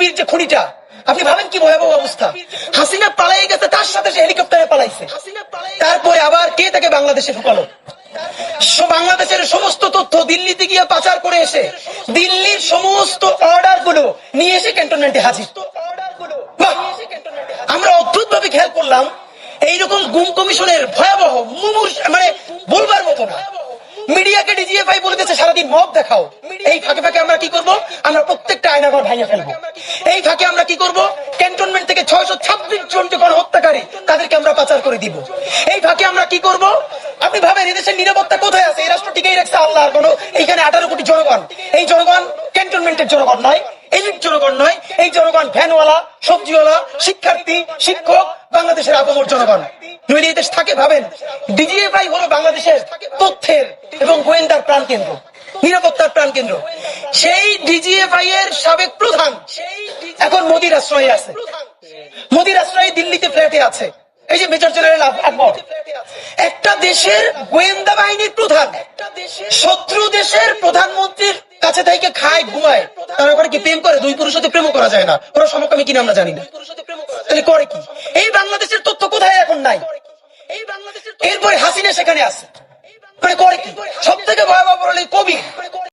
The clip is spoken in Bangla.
টিভির যে খনিটা, আপনি ভাবেন কি ভয়াবহ অবস্থা। হাসিনা পালাই গেছে, তার সাথে সে হেলিকপ্টারে পালাইছে। তারপরে আবার কে তাকে বাংলাদেশে ঢুকালো? বাংলাদেশের সমস্ত তথ্য দিল্লিতে গিয়ে পাচার করে এসে দিল্লির সমস্ত অর্ডার গুলো নিয়ে এসে ক্যান্টনমেন্টে হাজির। আমরা অদ্ভুত ভাবে খেয়াল করলাম, এইরকম গুম কমিশনের ভয়াবহ মানে বলবার মতো না। মিডিয়াকে ডিজিএফআই বলতেছে সারাদিন মব দেখাও। এই ফাঁকে ফাঁকে আমরা কি করব? আমরা প্রত্যেকটা আয়নাঘর ভাঙিয়ে ফেলবো। এই ফাঁকে আমরা কি করব? ক্যান্টনমেন্ট থেকে 626 জন যে গণহত্যাকারী তাদেরকে আমরা পাচার করে দিব। এই ফাঁকে আমরা কি করব? আপনি ভাবেন এদেশের নিরাপত্তা কোথায় আছে? এই রাষ্ট্র টিকেই রাখছে আল্লাহর কোন। এইখানে 18 কোটি জনগণ। এই জনগণ ক্যান্টনমেন্টের জনগণ নয়, এলিট জনগণ নয়। এই জনগণ ভ্যানওয়ালা, সবজিওয়ালা, শিক্ষার্থী, শিক্ষক, বাংলাদেশের আপামর জনগণ। নইলে এই দেশ থাকে ভাবেন? ডিজিএফআই হলো বাংলাদেশের তথ্যের এবং গোয়েন্দার প্রাণকেন্দ্র, নিরাপত্তার প্রাণকেন্দ্র। সেই ডিজিএফআই এর সাবেক প্রধান এখন মোদির আশ্রয়ে আছে। মোদির আশ্রয়ে দিল্লিতে ফ্ল্যাটে আছে। এই যে মেজর জেনারেল আকবর, একটা দেশের গোয়েন্দা বাহিনীর প্রধান শত্রু দেশের প্রধানমন্ত্রীর কাছে থেকে খায়, ঘুমায়। তারা ওখানে কি প্রেম করে? দুই পুরুষ হতে প্রেমও করা যায় না। ওরা সমকামী কিনা আমরা জানি না। তাহলে করে কি? এই বাংলাদেশের তথ্য কোথায় এখন নাই? এরপরে হাসিনা সেখানে আছে, মানে করে কি? সব থেকে ভয়াবহ কবি